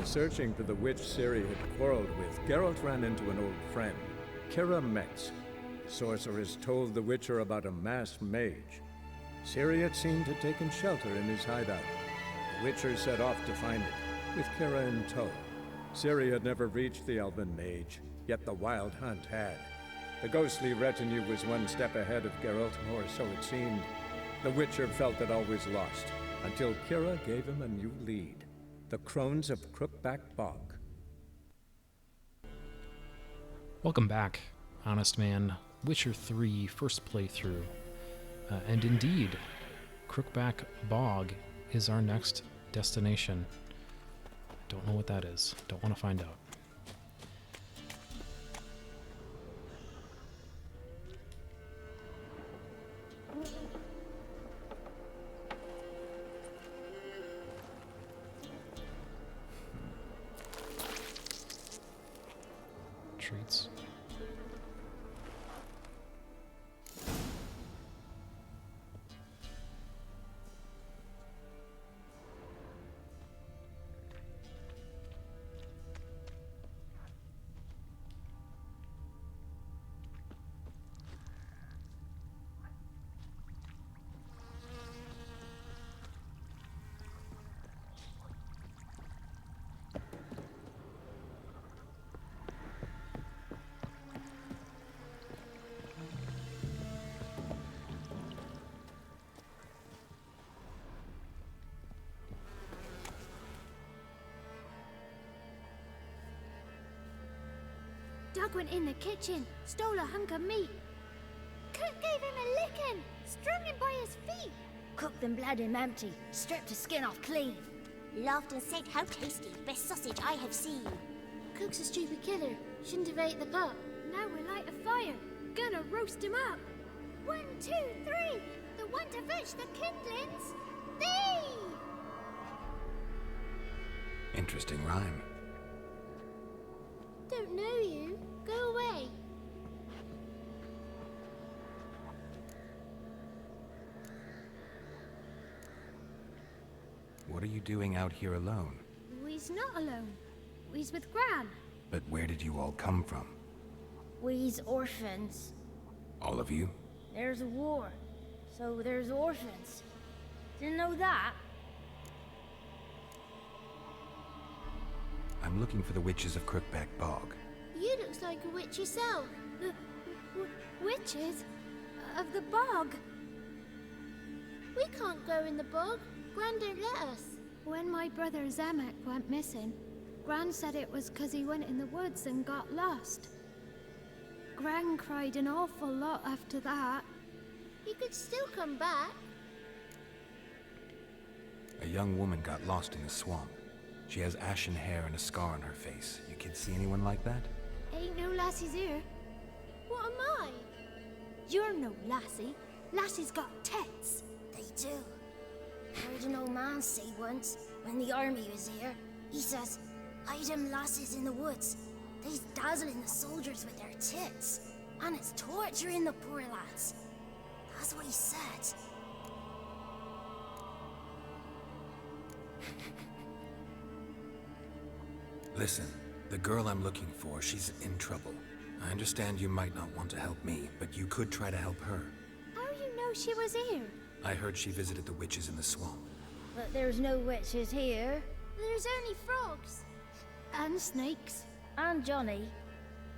searching for the witch Ciri had quarreled with, Geralt ran into an old friend, Kira Metz. Sorceress told the Witcher about a masked mage. Ciri had seemed to have taken shelter in his hideout. The Witcher set off to find it, with Kira in tow. Ciri had never reached the elven mage, yet the wild hunt had. The ghostly retinue was one step ahead of Geralt, or so it seemed. The Witcher felt it always lost, until Kira gave him a new lead. The Crones of Crookback Bog. Welcome back, Honestman. Witcher 3 first playthrough. And indeed, Crookback Bog is our next destination. Don't know what that is. Don't want to find out. Treats. Doug went in the kitchen, stole a hunk of meat. Cook gave him a licking, strung him by his feet. Cooked and bled him empty, stripped his skin off clean. Laughed and said, "How tasty, best sausage I have seen." Cook's a stupid killer, shouldn't have ate the gut. Now we light a fire, gonna roast him up. 1, 2, 3, the one to fetch the kindlings. Thee! Interesting rhyme. Don't know you. Go away. What are you doing out here alone? We's not alone. We's with Gran. But where did you all come from? We's orphans. All of you? There's a war, so there's orphans. Didn't know that? I'm looking for the witches of Crookback Bog. You looks like a witch yourself. The witches of the bog. We can't go in the bog. Gran don't let us. When my brother Zamek went missing, Gran said it was 'cause he went in the woods and got lost. Gran cried an awful lot after that. He could still come back. A young woman got lost in the swamp. She has ashen hair and a scar on her face. You kids see anyone like that? Ain't no lassies here. What am I? You're no lassie. Lassie's got tits. They do. Heard an old man say once, when the army was here, he says, "Hide them lasses in the woods. They's dazzling the soldiers with their tits, and it's torturing the poor lads." That's what he said. Listen, the girl I'm looking for, she's in trouble. I understand you might not want to help me, but you could try to help her. How you know she was here? I heard she visited the witches in the swamp. But there's no witches here. There's only frogs. And snakes. And Johnny.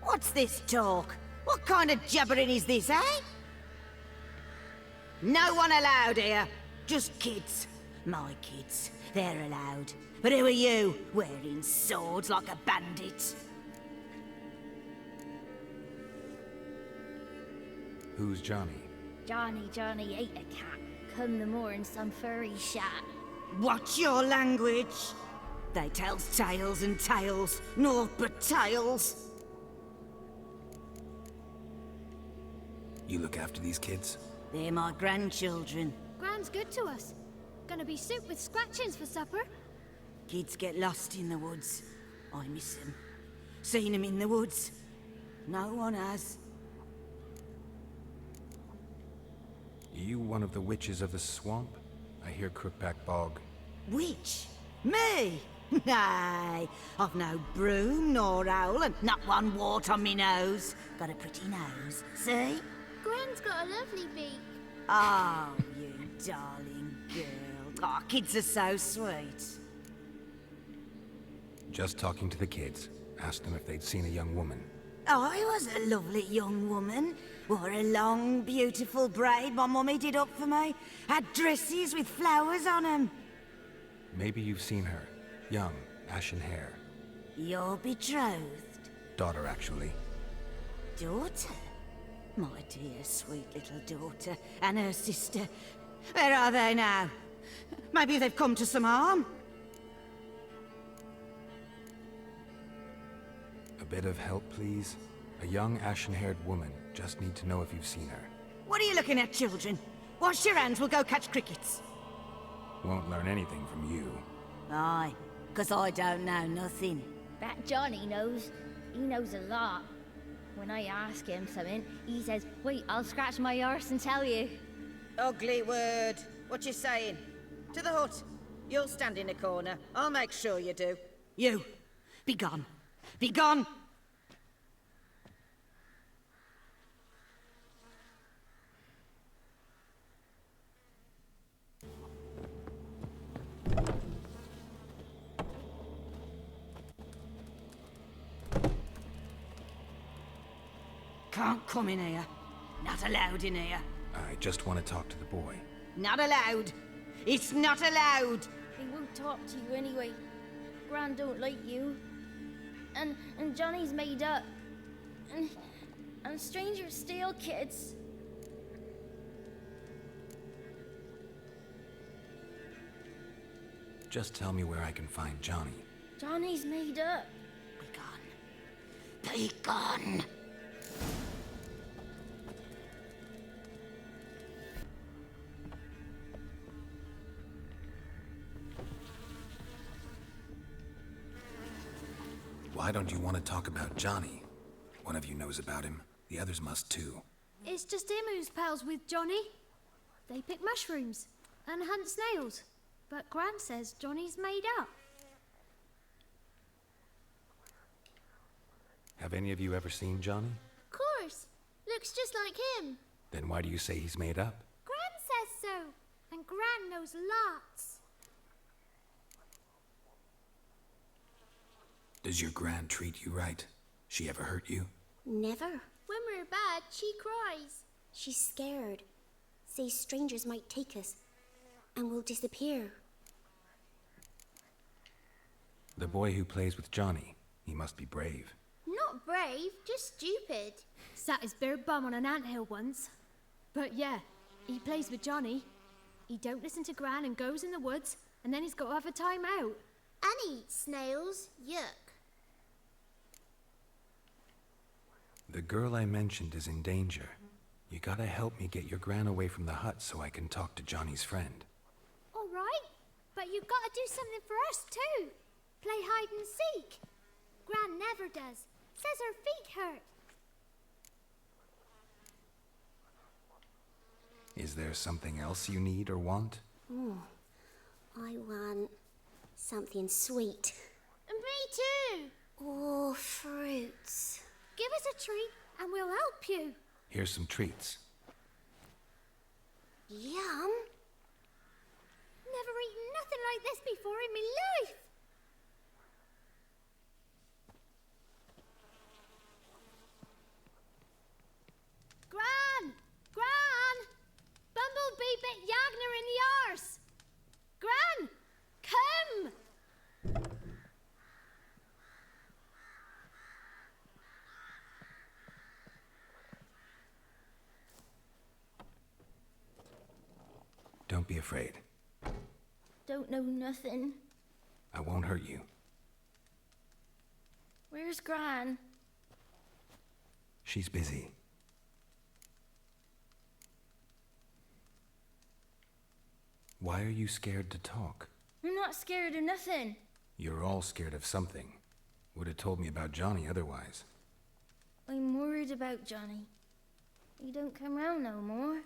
What's this talk? What kind of jabbering is this, eh? No one allowed here. Just kids. My kids. They're allowed. But who are you, wearing swords like a bandit? Who's Johnny? Johnny ate a cat. Come the more in some furry shat. Watch your language. They tells tales and tales, naught but tales. You look after these kids? They're my grandchildren. Gran's good to us. Gonna be soup with scratchings for supper. Kids get lost in the woods. I miss them. Seen them in the woods. No one has. You one of the witches of the swamp? I hear Crookback Bog. Witch? Me? Nay, I've no broom nor owl and not one wart on me nose. Got a pretty nose, see? Gran's got a lovely beak. Oh, you darling girl. Oh, kids are so sweet. Just talking to the kids. Asked them if they'd seen a young woman. I was a lovely young woman. Wore a long, beautiful braid my mummy did up for me. Had dresses with flowers on 'em. Maybe you've seen her. Young, ashen hair. Your betrothed? Daughter, actually. Daughter? My dear, sweet little daughter. And her sister. Where are they now? Maybe they've come to some harm. A bit of help, please? A young, ashen-haired woman. Just need to know if you've seen her. What are you looking at, children? Wash your hands, we'll go catch crickets. Won't learn anything from you. Aye, 'cause I don't know nothing. That Johnny knows. He knows a lot. When I ask him something, he says, wait, I'll scratch my arse and tell you. Ugly word. What you saying? To the hut. You'll stand in a corner. I'll make sure you do. You, be gone. Be gone! Can't come in here. Not allowed in here. I just want to talk to the boy. Not allowed. It's not allowed. He won't talk to you anyway. Gran don't like you. And Johnny's made up. And strangers steal kids. Just tell me where I can find Johnny. Johnny's made up. Be gone. Be gone. Why don't you want to talk about Johnny? One of you knows about him. The others must too. It's just him who's pals with Johnny. They pick mushrooms and hunt snails. But Gran says Johnny's made up. Have any of you ever seen Johnny? Of course. Looks just like him. Then why do you say he's made up? Gran says so. And Gran knows lots. Does your Gran treat you right? She ever hurt you? Never. When we're bad, she cries. She's scared. Says strangers might take us, and we'll disappear. The boy who plays with Johnny, he must be brave. Not brave, just stupid. Sat his bare bum on an anthill once. But yeah, he plays with Johnny. He don't listen to Gran and goes in the woods, and then he's got to have a time out. And eats snails. Yuck. The girl I mentioned is in danger. You gotta help me get your Gran away from the hut so I can talk to Johnny's friend. All right, but you gotta do something for us too. Play hide and seek. Gran never does. Says her feet hurt. Is there something else you need or want? I want something sweet. And me too. Oh, fruits. Give us a treat and we'll help you. Here's some treats. Yum. Never eaten nothing like this before in my life. Gran! Gran! Bumblebee bit Yagner in the arse. Gran! Come! Don't be afraid. Don't know nothing. I won't hurt you. Where's Gran? She's busy. Why are you scared to talk? I'm not scared of nothing. You're all scared of something. Would have told me about Johnny otherwise. I'm worried about Johnny. He don't come round no more.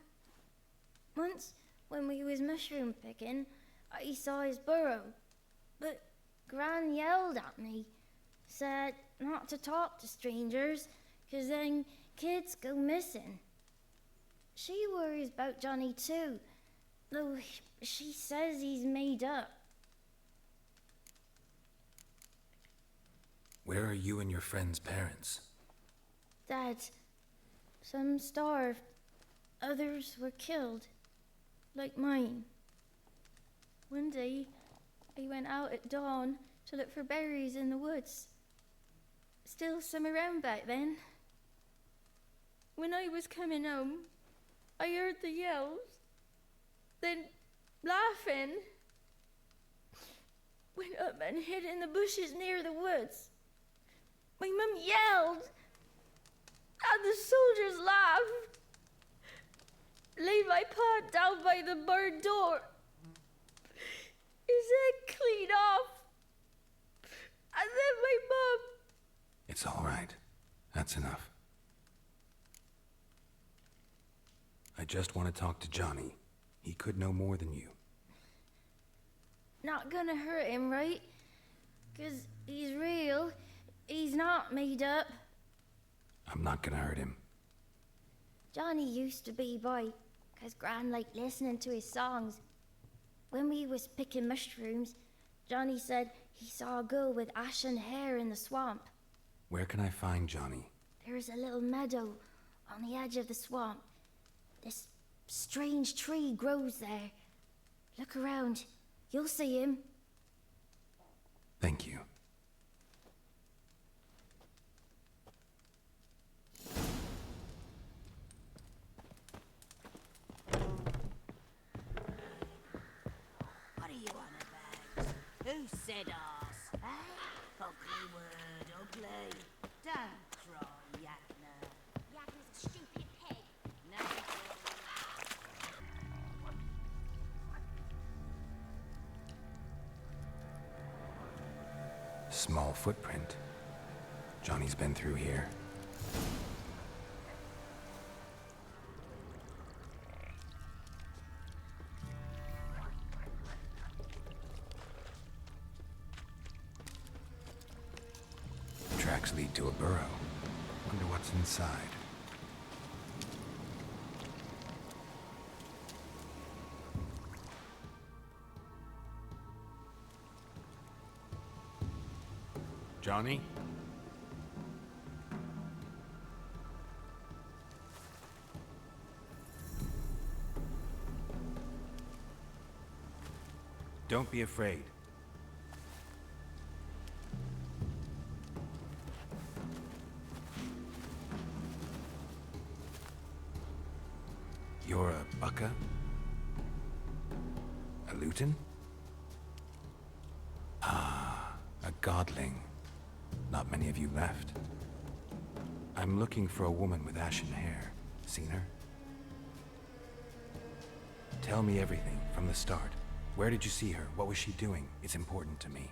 Once, when we was mushroom picking, I saw his burrow. But Gran yelled at me, said not to talk to strangers, 'cause then kids go missing. She worries about Johnny too, though she says he's made up. Where are you and your friend's parents? Dad, some starved, others were killed, like mine. One day, I went out at dawn to look for berries in the woods. Still some around back then. When I was coming home, I heard the yells, then laughing. Went up and hid in the bushes near the woods. My mum yelled, and the soldiers laughed. Laid my pa down by the barn door. His head clean off. And then my mum... It's all right. That's enough. I just want to talk to Johnny. He could know more than you. Not gonna hurt him, right? 'Cause he's real. He's not made up. I'm not gonna hurt him. Johnny used to be boy, 'cause Gran liked listening to his songs. When we was picking mushrooms, Johnny said he saw a girl with ashen hair in the swamp. Where can I find Johnny? There's a little meadow on the edge of the swamp. This strange tree grows there. Look around. You'll see him. Thank you. What are you on about? Who said arse? Eh? Ugly word, ugly. Don't cry, Yakna. Yagner's a stupid pig. No. Small footprint. Johnny's been through here. Tracks lead to a burrow. Wonder what's inside. Johnny? Don't be afraid. You're a bucka? A luton? Ah, a godling. Not many of you left. I'm looking for a woman with ashen hair. Seen her? Tell me everything from the start. Where did you see her? What was she doing? It's important to me.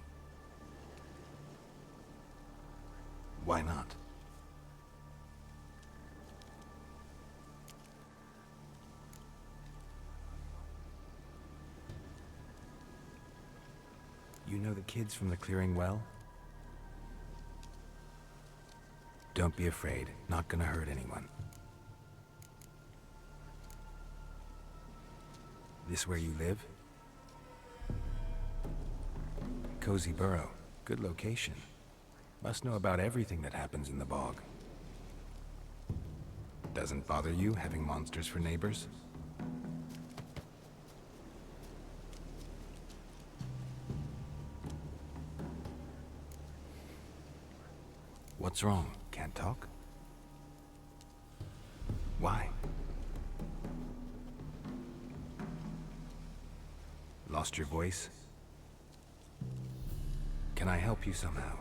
Why not? You know the kids from the clearing well? Don't be afraid. Not gonna hurt anyone. This where you live? Cozy burrow. Good location. Must know about everything that happens in the bog. Doesn't bother you having monsters for neighbors? What's wrong? Can't talk? Why? Lost your voice? Can I help you somehow?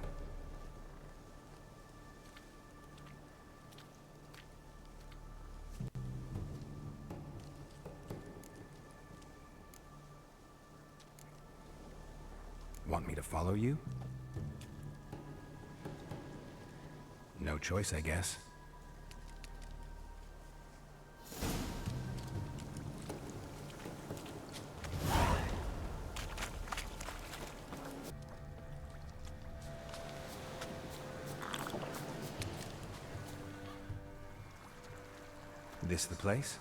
Want me to follow you? No choice, I guess. This the place?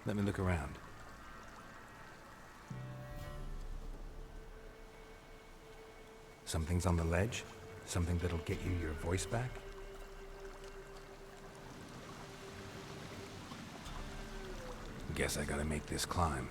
Let me look around. Something's on the ledge? Something that'll get you your voice back? Guess I gotta make this climb.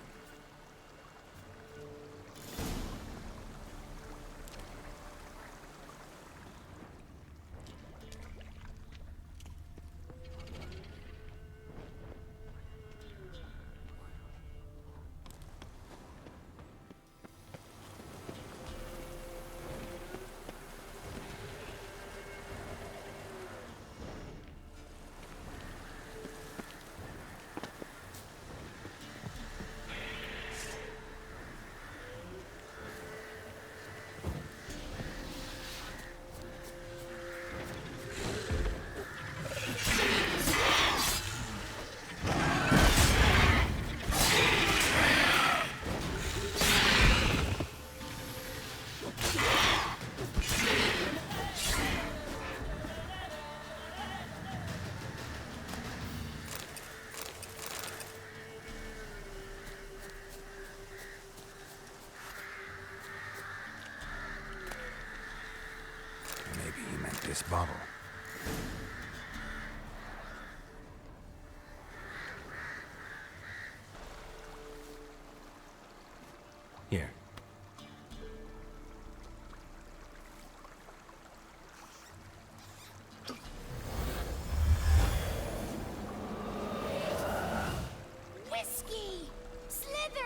This bottle. Here. Whiskey! Slither!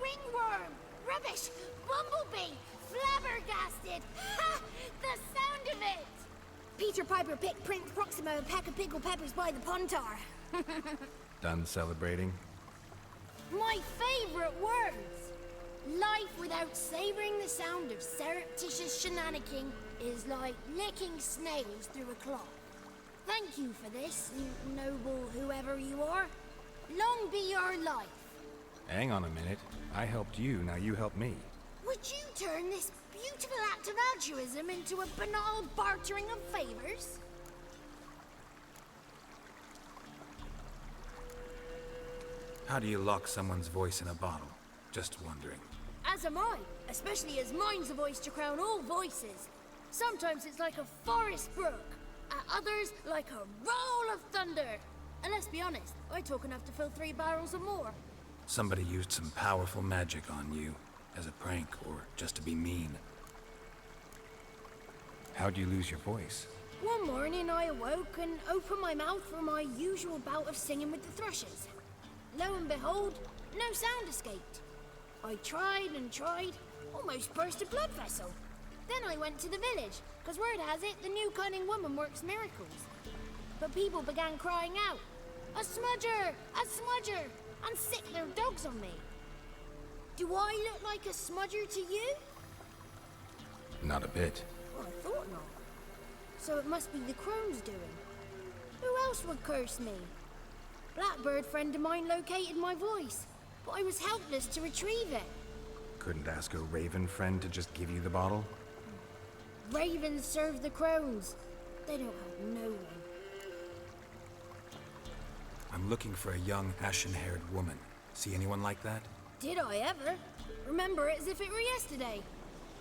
Ringworm! Rubbish! Bumblebee! Flabbergasted! Ha! The sound of it! Peter Piper picked Prince Proximo a pack of pickled peppers by the pontar. Done celebrating? My favorite words! Life without savoring the sound of surreptitious shenanigans is like licking snails through a cloth. Thank you for this, you noble whoever you are. Long be your life. Hang on a minute. I helped you, now you help me. Would you turn this beautiful act of altruism into a banal bartering of favors? How do you lock someone's voice in a bottle? Just wondering. As am I, especially as mine's a voice to crown all voices. Sometimes it's like a forest brook, at others like a roll of thunder. And let's be honest, I talk enough to fill 3 barrels or more. Somebody used some powerful magic on you, as a prank, or just to be mean. How'd you lose your voice? One morning I awoke and opened my mouth for my usual bout of singing with the thrushes. Lo and behold, no sound escaped. I tried and tried, almost burst a blood vessel. Then I went to the village, because word has it the new cunning woman works miracles. But people began crying out, "A smudger! A smudger!" and sick their dogs on me. Do I look like a smudger to you? Not a bit. Well, I thought not. So it must be the crone's doing. Who else would curse me? Blackbird friend of mine located my voice, but I was helpless to retrieve it. Couldn't ask a raven friend to just give you the bottle? Ravens serve the crones. They don't have no one. I'm looking for a young, ashen-haired woman. See anyone like that? Did I ever? Remember it as if it were yesterday.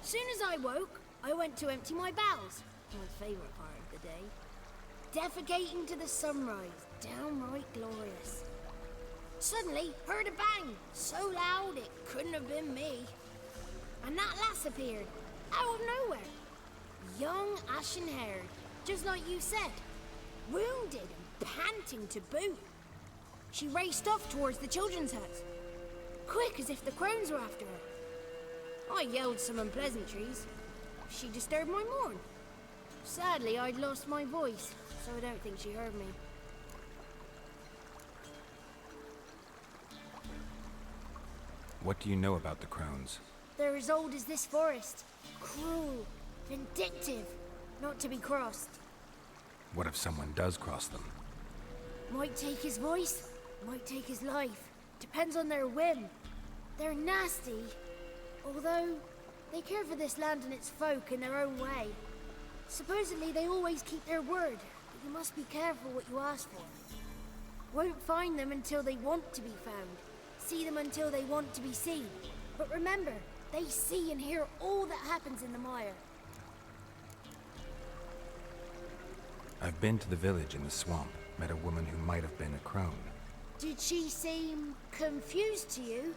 Soon as I woke, I went to empty my bowels. My favorite part of the day. Defecating to the sunrise. Downright glorious. Suddenly, heard a bang. So loud it couldn't have been me. And that lass appeared. Out of nowhere. Young, ashen-haired. Just like you said. Wounded and panting to boot. She raced off towards the children's hut. Quick as if the crones were after her. I yelled some unpleasantries. She disturbed my morn. Sadly, I'd lost my voice, so I don't think she heard me. What do you know about the crones? They're as old as this forest. Cruel, vindictive, not to be crossed. What if someone does cross them? Might take his voice, might take his life. Depends on their whim. They're nasty, although they care for this land and its folk in their own way. Supposedly they always keep their word, but you must be careful what you ask for. Won't find them until they want to be found. See them until they want to be seen. But remember, they see and hear all that happens in the mire. I've been to the village in the swamp, met a woman who might have been a crone. Did she seem confused to you?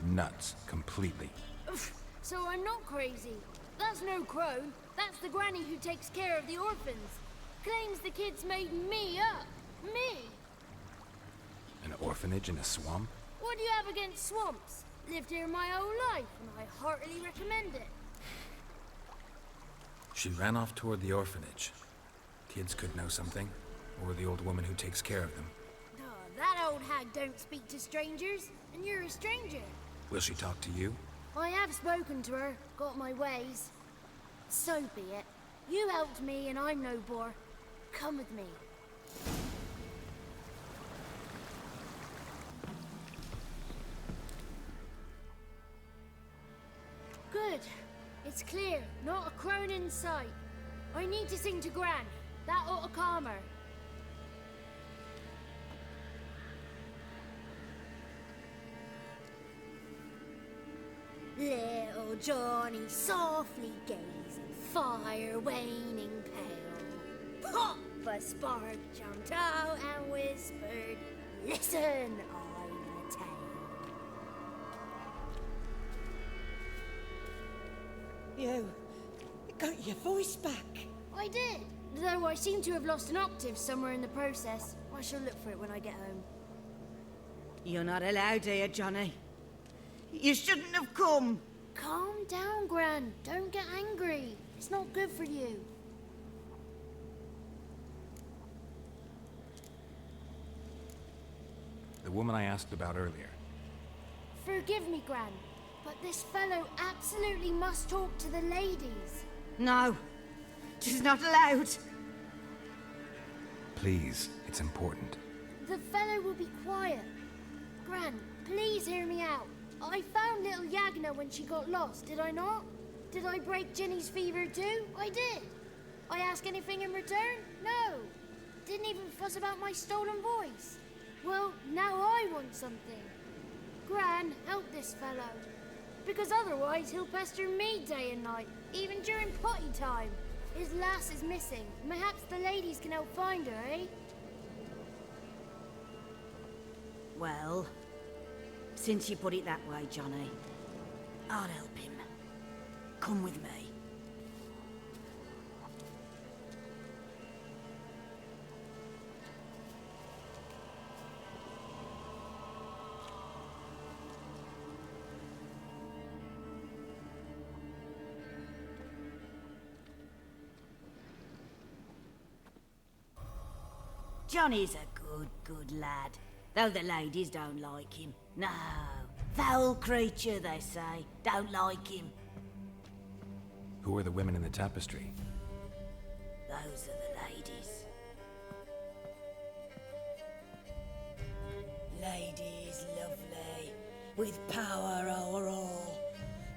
Nuts, completely. So I'm not crazy. That's no crone. That's the granny who takes care of the orphans. Claims the kids made me up. Me! An orphanage in a swamp? What do you have against swamps? Lived here my whole life, and I heartily recommend it. She ran off toward the orphanage. Kids could know something, or the old woman who takes care of them. Oh, that old hag don't speak to strangers, and you're a stranger. Will she talk to you? I have spoken to her, got my ways. So be it. You helped me, and I'm no bore. Come with me. Good. It's clear. Not a crone in sight. I need to sing to Gran. That ought to calm her. Little Johnny softly gazing, fire waning pale. Pop! A spark jumped out and whispered, "Listen, I've a tale." You got your voice back. I did, though I seem to have lost an octave somewhere in the process. I shall look for it when I get home. You're not allowed here, Johnny. You shouldn't have come. Calm down, Gran. Don't get angry. It's not good for you. The woman I asked about earlier. Forgive me, Gran, but this fellow absolutely must talk to the ladies. No, she's not allowed. Please, it's important. The fellow will be quiet. Gran, please hear me out. I found little Yagna when she got lost, did I not? Did I break Ginny's fever too? I did. I ask anything in return? No. Didn't even fuss about my stolen voice. Well, now I want something. Gran, help this fellow. Because otherwise he'll pester me day and night, even during potty time. His lass is missing. Perhaps the ladies can help find her, eh? Well, since you put it that way, Johnny, I'll help him. Come with me. Johnny's a good lad. Though the ladies don't like him. No, foul creature, they say. Don't like him. Who are the women in the tapestry? Those are the ladies. Ladies lovely, with power o'er all,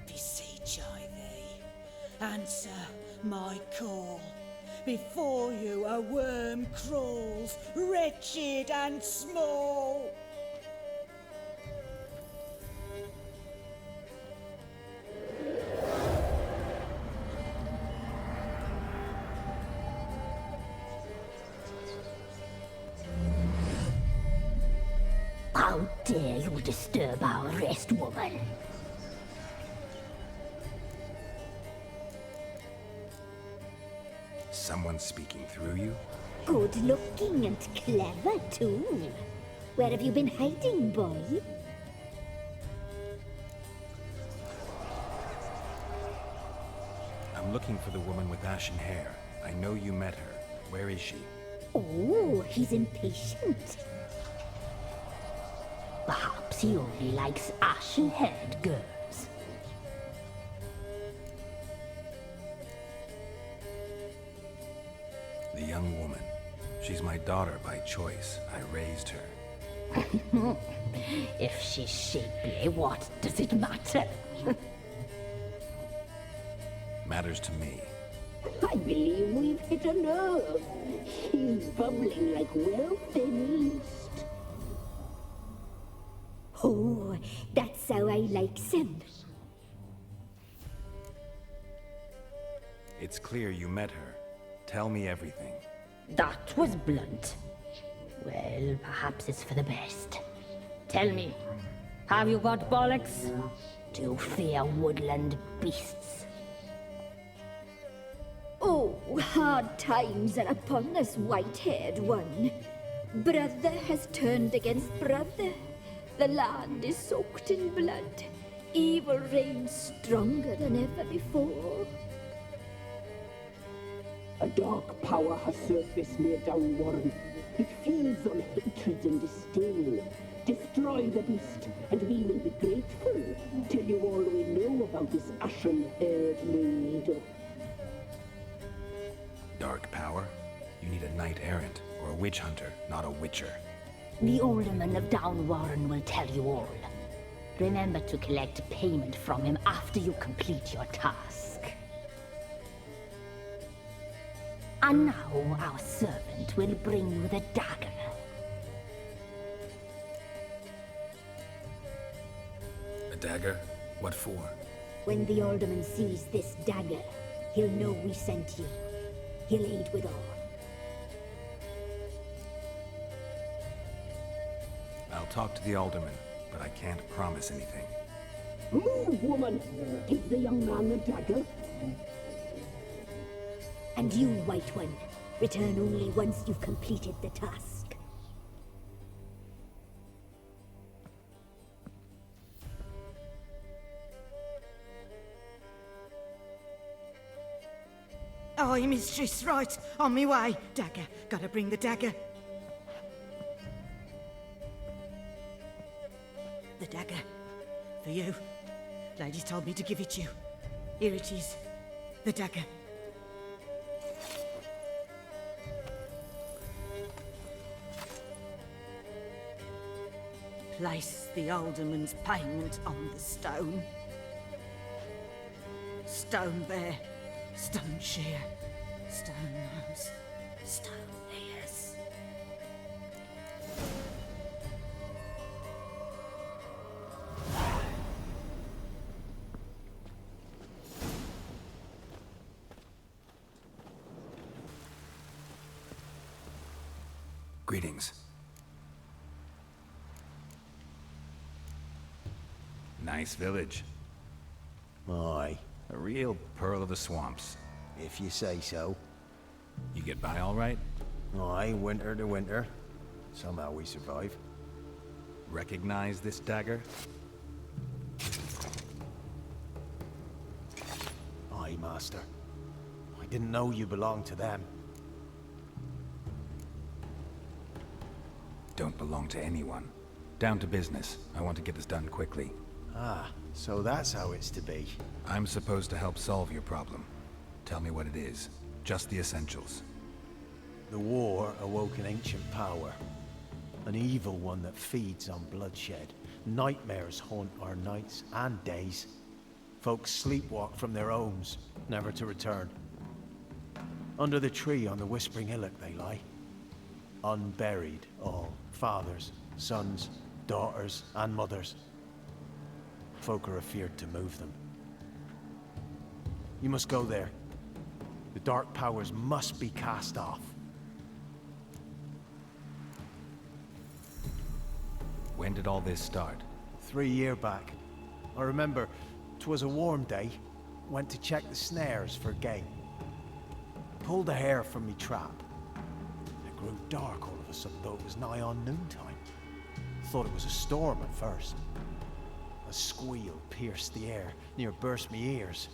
beseech I thee, answer my call. Before you a worm crawls, wretched and small. How dare you disturb our rest, woman? Someone speaking through you? Good looking and clever, too. Where have you been hiding, boy? I'm looking for the woman with ashen hair. I know you met her. Where is she? Oh, he's impatient. Perhaps he only likes ashen-haired girls. The young woman. She's my daughter by choice. I raised her. If she's shapely, what does it matter? Matters to me. I believe we've It's a nerve. He's bubbling like well-fed yeast. Oh, that's how I likes him. It's clear you met her. Tell me everything. That was blunt. Well, perhaps it's for the best. Tell me, have you got bollocks? Do you fear woodland beasts? Oh, hard times are upon us, white-haired one. Brother has turned against brother. The land is soaked in blood. Evil reigns stronger than ever before. A dark power has surfaced near Downwarren. It feeds on hatred and disdain. Destroy the beast, and we will be grateful. Tell you all we know about this ashen-haired maid. Dark power? You need a knight-errant, or a witch hunter, not a witcher. The alderman of Downwarren will tell you all. Remember to collect payment from him after you complete your task. And now our servant will bring you the dagger. A dagger? What for? When the alderman sees this dagger, he'll know we sent you. He'll aid with all. I'll talk to the alderman, but I can't promise anything. Move, woman! Give the young man the dagger. And you, White One, return only once you've completed the task. Aye, mistress, right. On me way. Dagger. Gotta bring the dagger. The dagger. For you. Lady told me to give it you. Here it is. The dagger. Place the alderman's payment on the stone. Stone there. Stone shear. Stone nose. Stone ears. Greetings. Nice village. Aye, A real pearl of the swamps. if you say so. You get by all right? Aye, winter to winter. Somehow we survive. Recognize this dagger? Aye, master. I didn't know you belonged to them. Don't belong to anyone. Down to business. I want to get this done quickly. Ah, so that's how it's to be. I'm supposed to help solve your problem. Tell me what it is. Just the essentials. The war awoke an ancient power. An evil one that feeds on bloodshed. Nightmares haunt our nights and days. Folks sleepwalk from their homes, never to return. Under the tree on the Whispering Hillock they lie. Unburied all. Fathers, sons, daughters, and mothers. Folk are afeared to move them. You must go there. The dark powers must be cast off. When did all this start? 3 years back. I remember 'twas a warm day. Went to check the snares for game. Pulled a hare from me trap. It grew dark all of a sudden, though it was nigh on noontime. Thought it was a storm at first. A squeal pierced the air, near burst me ears.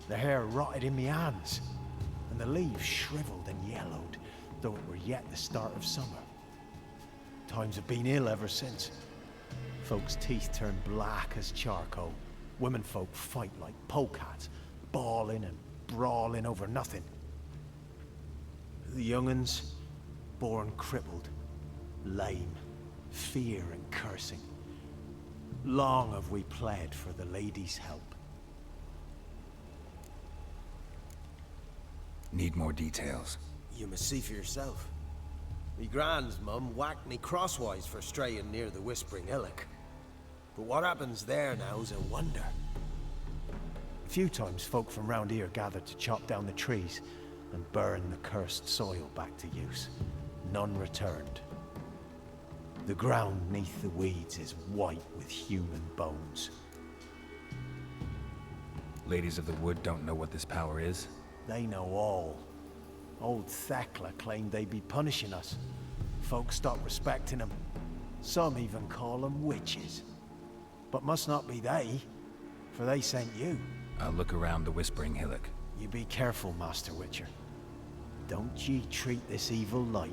The hair rotted in me hands, and the leaves shriveled and yellowed, though it were yet the start of summer. Times have been ill ever since. Folks' teeth turn black as charcoal. Womenfolk fight like polecats, bawling and brawling over nothing. The young'uns, born crippled, lame, fear and cursing. Long have we pled for the lady's help. Need more details. You must see for yourself. Me grand's mum whacked me crosswise for straying near the Whispering Hillock. But what happens there now is a wonder. A few times folk from round here gathered to chop down the trees and burn the cursed soil back to use. None returned. The ground neath the weeds is white with human bones. Ladies of the Wood don't know what this power is? They know all. Old Thekla claimed they'd be punishing us. Folk stopped respecting them. Some even call them witches. But must not be they, for they sent you. I'll look around the Whispering Hillock. You be careful, Master Witcher. Don't ye treat this evil light.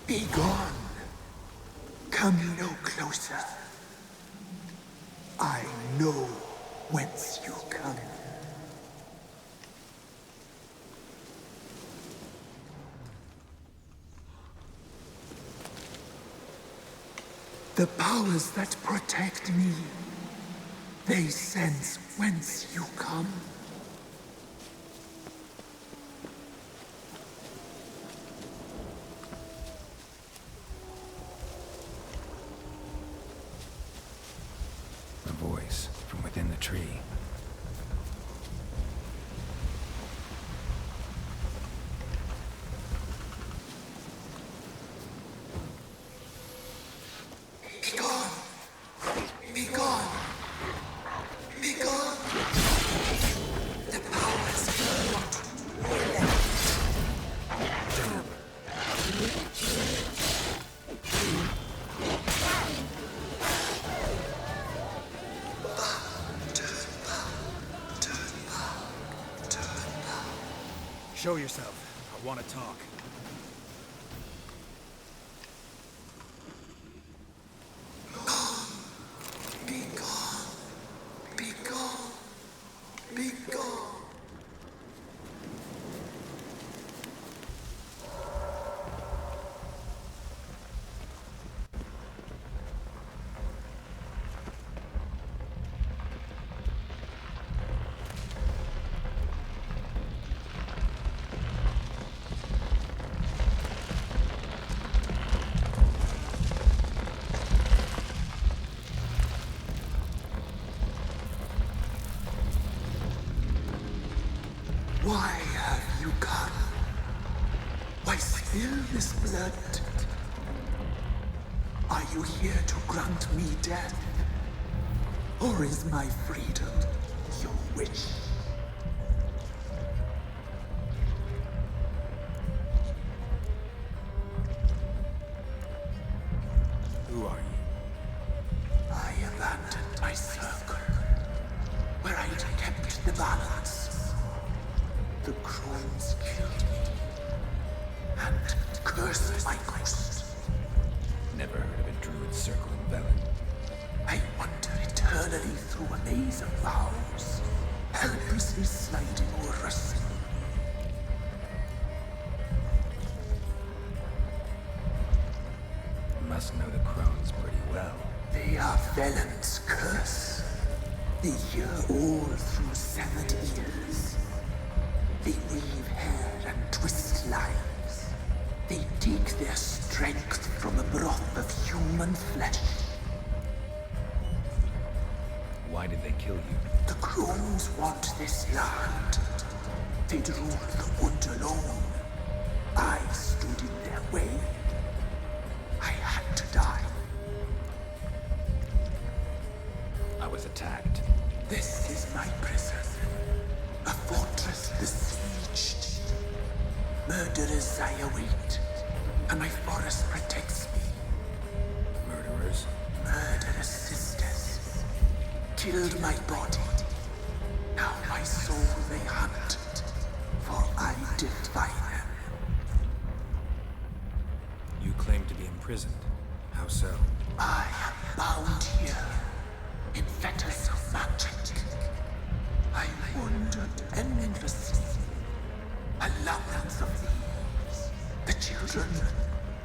Be gone. Come no closer. I know whence you come. The powers that protect me, they sense whence you come. A voice from within the tree. Be gone! Be gone! Be gone! The powers cannot relent. Show yourself. I want to talk. Be gone. Be gone. Be gone. Why have you come? Why spill this blood? Are you here to grant me death? Or is my freedom your wish? Who are you? I abandoned my circle, where I'd kept the balance. The crones killed me, and cursed my ghost. Never heard of a druid circle in Velen. I wander eternally through a maze of vows, helplessly sliding over a sin. You must know the crones pretty well. They are Velen's curse. They hear all through severed ears. They weave hair and twist lives. They take their strength from the broth of human flesh. Why did they kill you? The crones want this land. They'd rule the wood alone. I stood in their way. I had to die. I was attacked. This is my prison. A fortress besieged. Murderers I await, and my forest protects me. Murderers? Murderous sisters. Killed my body. Now my soul they hunt, for I defy them. You claim to be imprisoned. How so? I am bound here, in fetters of magic. I wandered endlessly. A labyrinth of thieves. The children,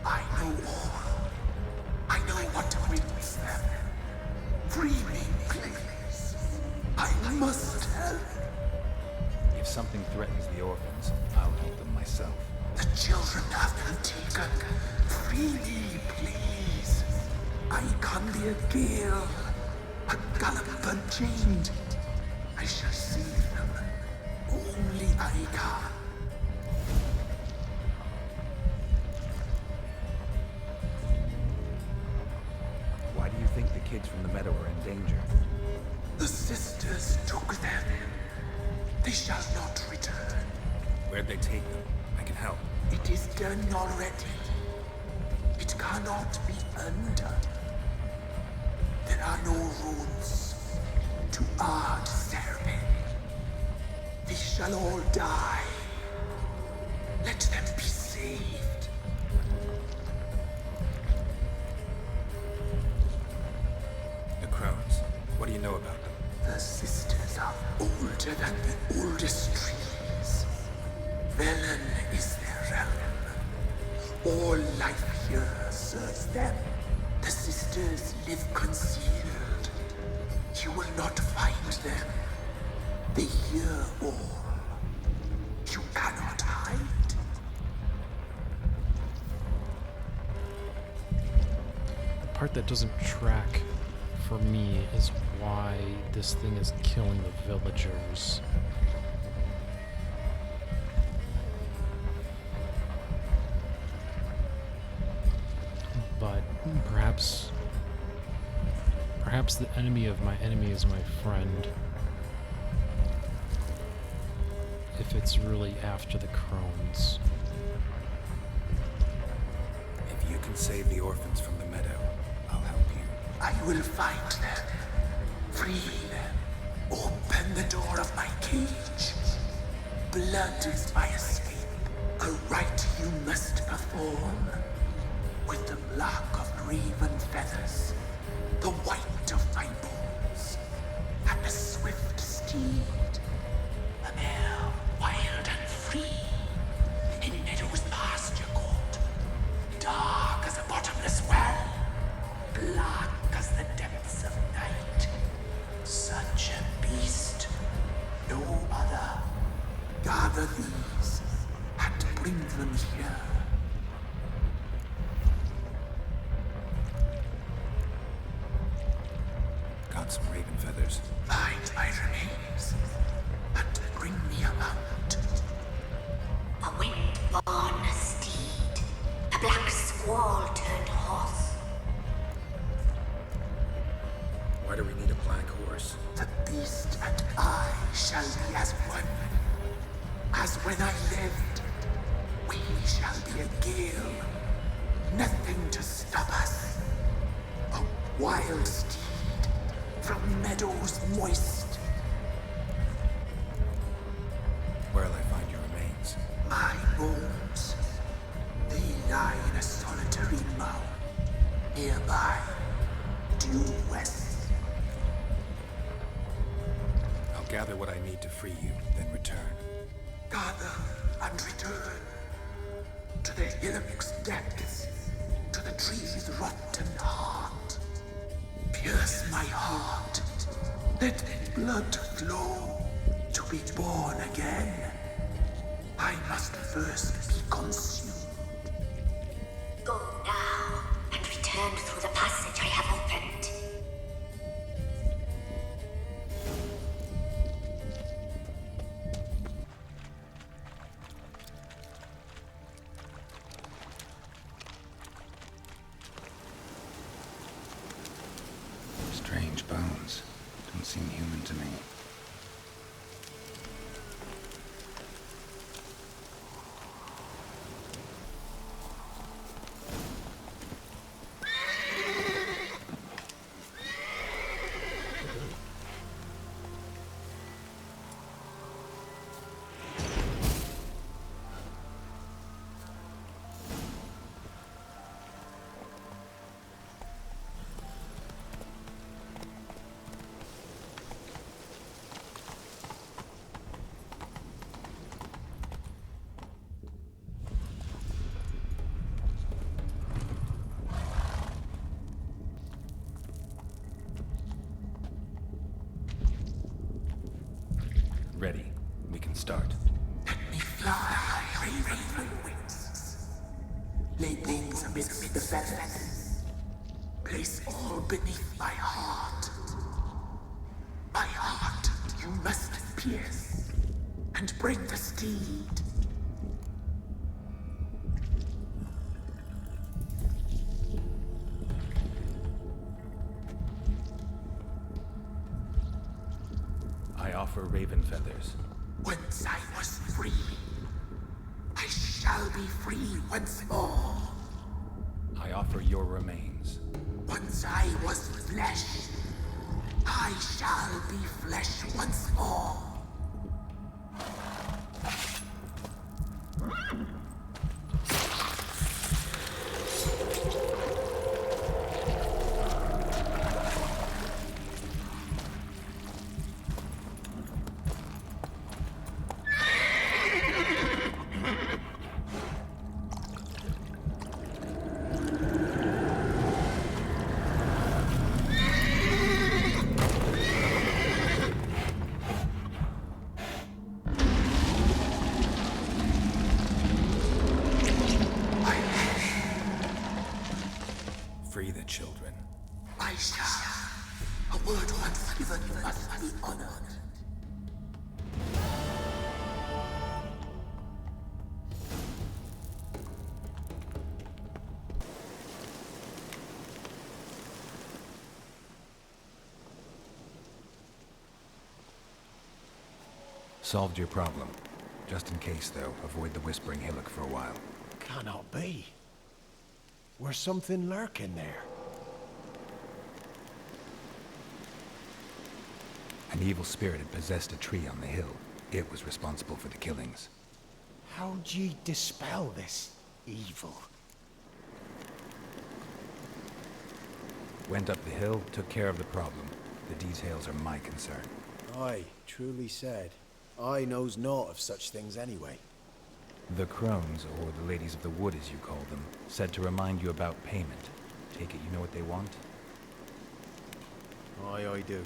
I know all. I know what awaits them. something threatens the orphans, I'll help them myself. The children have been taken. Free me, please. I can be a Gale, a Galliper chained. I shall save them. Only I can. Why do you think the kids from the meadow are in danger? The sisters took them. They shall not return. Where'd they take them? I can help. It is done already. It cannot be undone. There are no rules to our ceremony. They shall all die. Let them be saved. The crones. What do you know about them? The sisters are older than the oldest trees. Velen is their realm. All life here serves them. The sisters live concealed. You will not find them. They hear all. You cannot hide. The part that doesn't track for me is why this thing is killing the villagers. But perhaps the enemy of my enemy is my friend. If it's really after the crones. If you can save the orphans from the meadow, I'll help you. I will find them. Free them. Open the door of my cage. Blood is my escape. A rite you must perform. With the black of raven feathers, the white of my bones, and a swift steed. A mare wild and free, in meadows pasture court, dark as a bottomless well, black as the depths of night. Such a beast, no other. Gather these, and bring them here. Got some raven feathers. Find my remains, and bring me a mount. A wind-born steed, a black squall turned horse. Why do we need a black horse? The beast and I shall be as one. As when I lived, we shall be a gale. Nothing to stop us. A wild steed from meadows moist. Where'll I find your remains? My bones, they lie in a solitary mound nearby, due west. I'll gather what I need to free you, then return. Gather and return to the hillock's depths, to the tree's rotten heart. Pierce my heart, let blood flow to be born again. I must first be consumed. Go now and return through the passage I have opened. Strange bones. Don't seem human to me. Ready. We can Start. Let me fly, raven wings. Lay wings amidst the feathers. Place all beneath my heart. My heart you must pierce, and break the steed. I offer raven feathers. Once I was free, I shall be free once more. I offer your remains. Once I was flesh, I shall be flesh once more. Free the children. I shall. A word once given must be honored. Solved your problem. Just in case, though, avoid the Whispering Hillock for a while. Cannot be. Where's something lurking there? An evil spirit had possessed a tree on the hill. It was responsible for the killings. How'd ye dispel this evil? Went up the hill, took care of the problem. The details are my concern. Aye, truly said. I knows naught of such things anyway. The crones, or the ladies of the wood as you call them, said to remind you about payment. Take it you know what they want? Aye, I do.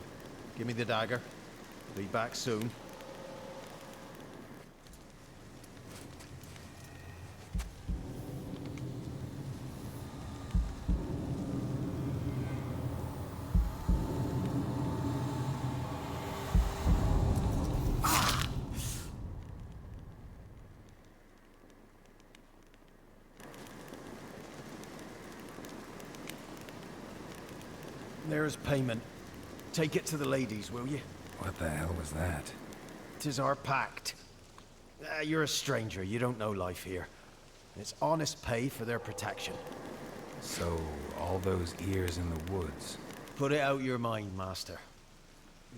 Give me the dagger. Be back soon. There's payment. Take it to the ladies, will you? What the hell was that? 'Tis our pact. You're a stranger, you don't know life here. It's honest pay for their protection. So, all those ears in the woods. Put it out your mind, master.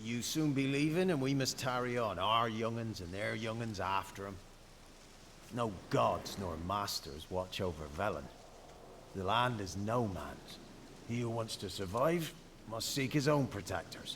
You soon be leaving and we must tarry on, our young'uns and their young'uns after 'em. No gods nor masters watch over Velen. The land is no man's. He who wants to survive must seek his own protectors.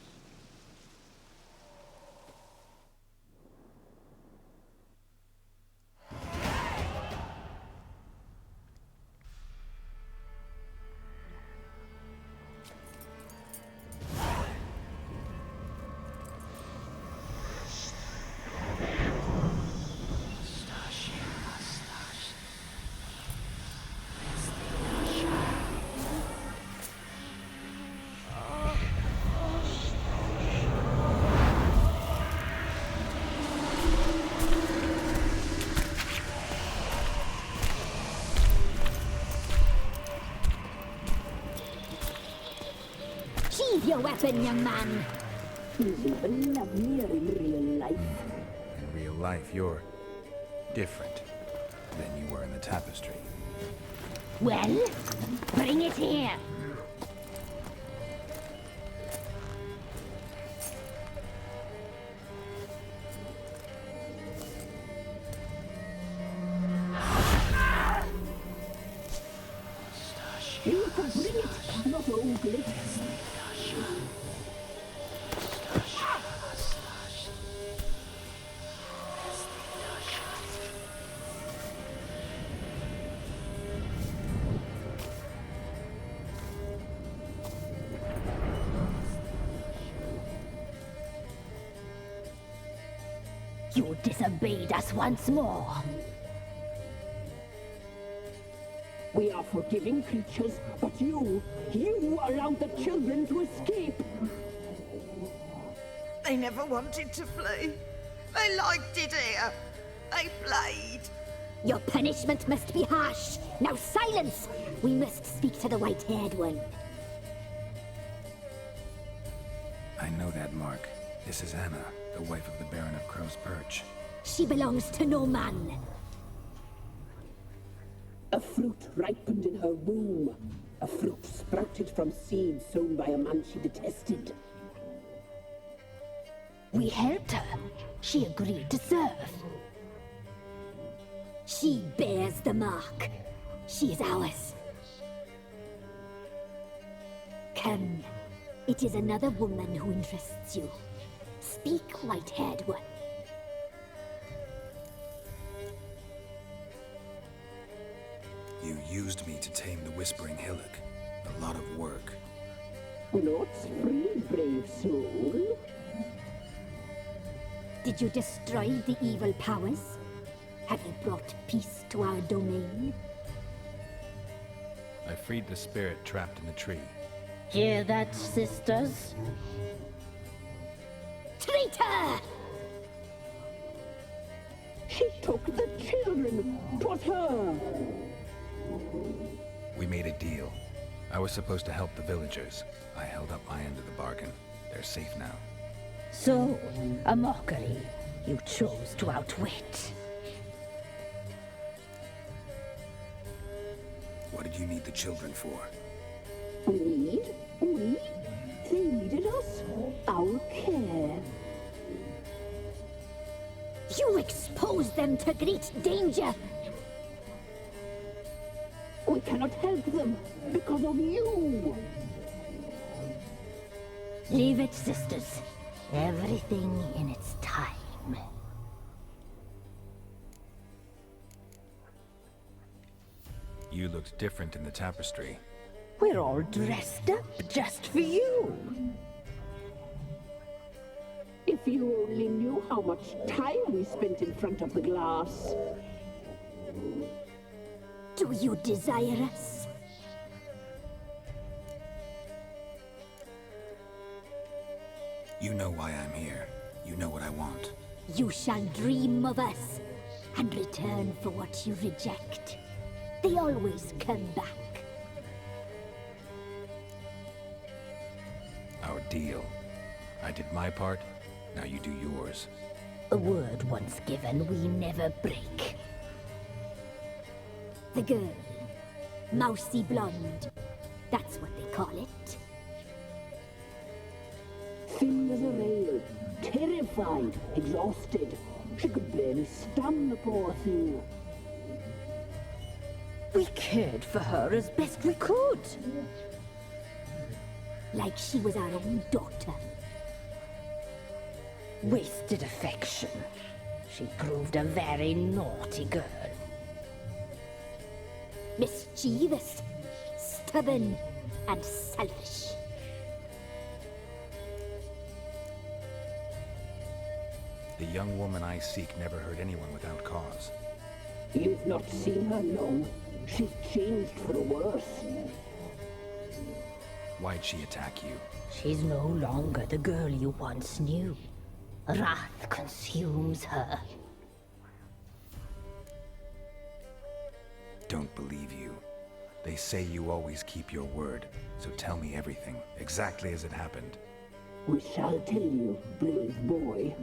Sheathe your weapon, young man. He's even lovelier in real life. In real life, you're different than you were in the tapestry. Well, bring it here. You can bring it, not ugly. You disobeyed us once more. We are forgiving creatures, but you allowed the children to escape. They never wanted to flee. They liked it here. They played. Your punishment must be harsh. Now silence! We must speak to the white-haired one. I know that mark. This is Anna, the wife of the Baron of Crow's Perch. She belongs to no man. A fruit ripened in her womb. A fruit sprouted from seeds sown by a man she detested. We helped her. She agreed to serve. She bears the mark. She is ours. Come. It is another woman who interests you. Speak, white-haired one. You used me to tame the Whispering Hillock. A lot of work. Not free, brave soul. Did you destroy the evil powers? Have you brought peace to our domain? I freed the spirit trapped in the tree. Hear that, sisters? Traitor! She took the children. 'Twas her. We made a deal. I was supposed to help the villagers. I held up my end of the bargain. They're safe now. So, a mockery you chose to outwit. What did you need the children for? We? They needed us. Our care. You exposed them to great danger. We cannot help them because of you. Leave it, sisters. Everything in its time. You looked different in the tapestry. We're all dressed up just for you. If you only knew how much time we spent in front of the glass. Do you desire us? You know why I'm here. You know what I want. You shall dream of us and return for what you reject. They always come back. Our deal. I did my part, now you do yours. A word once given, we never break. The girl. Mousy blonde. That's what they call it. Thin as a rail, terrified, exhausted. She could barely stand, the poor thing. We cared for her as best we could. Like she was our own daughter. Wasted affection. She proved a very naughty girl. Mischievous, stubborn, and selfish. The young woman I seek never hurt anyone without cause. You've not seen her long. She's changed for the worse. Why'd she attack you? She's no longer the girl you once knew. Wrath consumes her. Don't believe you. They say you always keep your word, so tell me everything, exactly as it happened. We shall tell you, brave boy.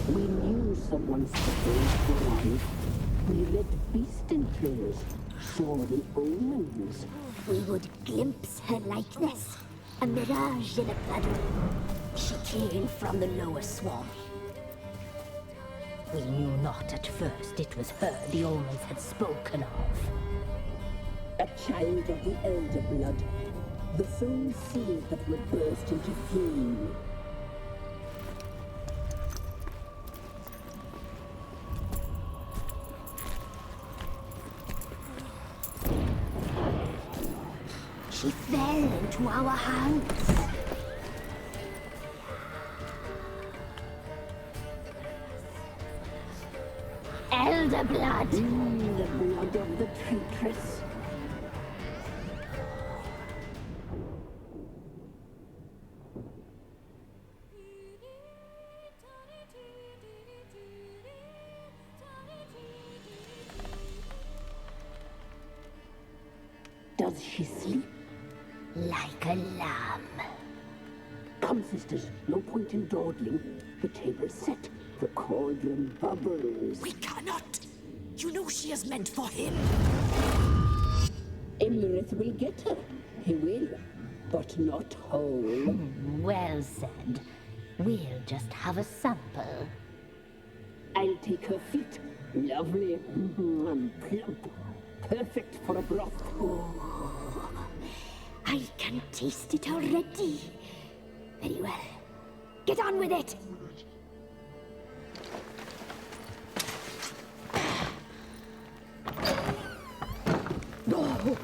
We knew someone supposed to life. We read beast entrails, saw the omens. We would glimpse her likeness, a mirage in a puddle. She came from the lower swamp. We knew not at first it was her the omens had spoken of. A child of the elder blood, the soul seed that would burst into flame. She fell into our hands. blood. The blood of the traitress. Does she sleep? Like a lamb. Come, sisters, no point in dawdling. The table's set. The cauldron bubbles. We cannot! You know she is meant for him. Imrith will get her. He will. But not whole. Well said. We'll just have a sample. I'll take her feet. Lovely. Plump. Perfect for a broth. Oh, I can taste it already. Very well. Get on with it! Oh,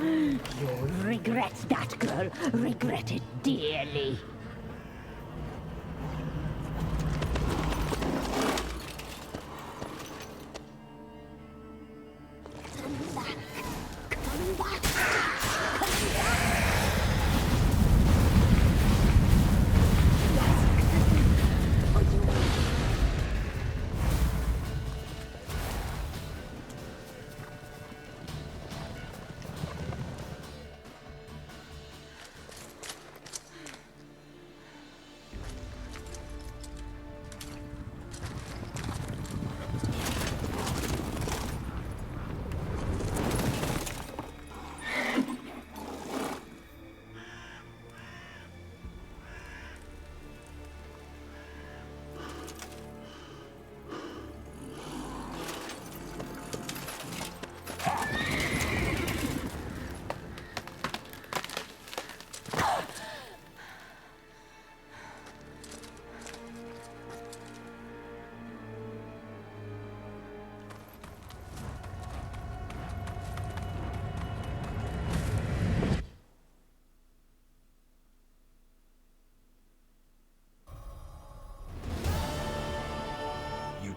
you'll regret that, girl. Regret it dearly. Come back. Come back. Come back.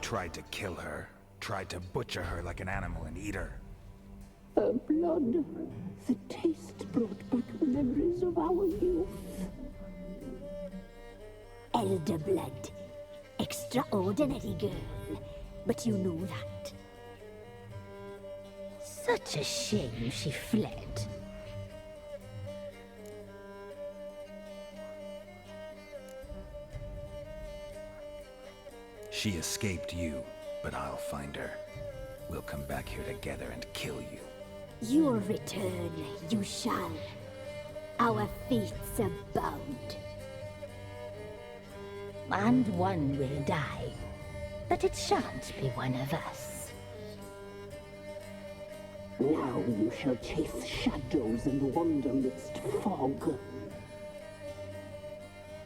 Tried to kill her. Tried to butcher her like an animal and eat her. Her blood. The taste brought back memories of our youth. Elder blood. Extraordinary girl. But you know that. Such a shame she fled. She escaped you, but I'll find her. We'll come back here together and kill you. You'll return, you shall. Our fates are bound. And one will die, but it shan't be one of us. Now you shall chase shadows and wander midst fog.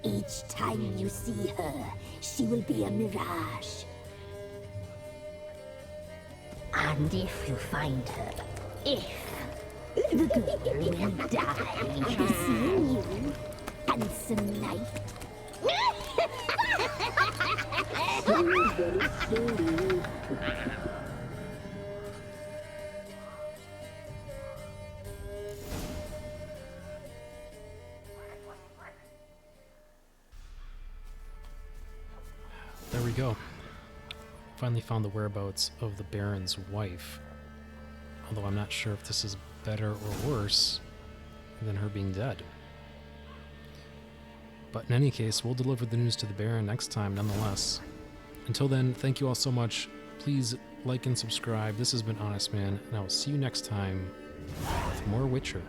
Each time you see her, she will be a mirage. And if you find her, the girl will die. Be seeing you, handsome knight. Very slowly. There we go. Finally found the whereabouts of the Baron's wife. Although I'm not sure if this is better or worse than her being dead. But in any case, we'll deliver the news to the Baron next time nonetheless. Until then, thank you all so much. Please like and subscribe. This has been Honestman, and I will see you next time with more Witcher.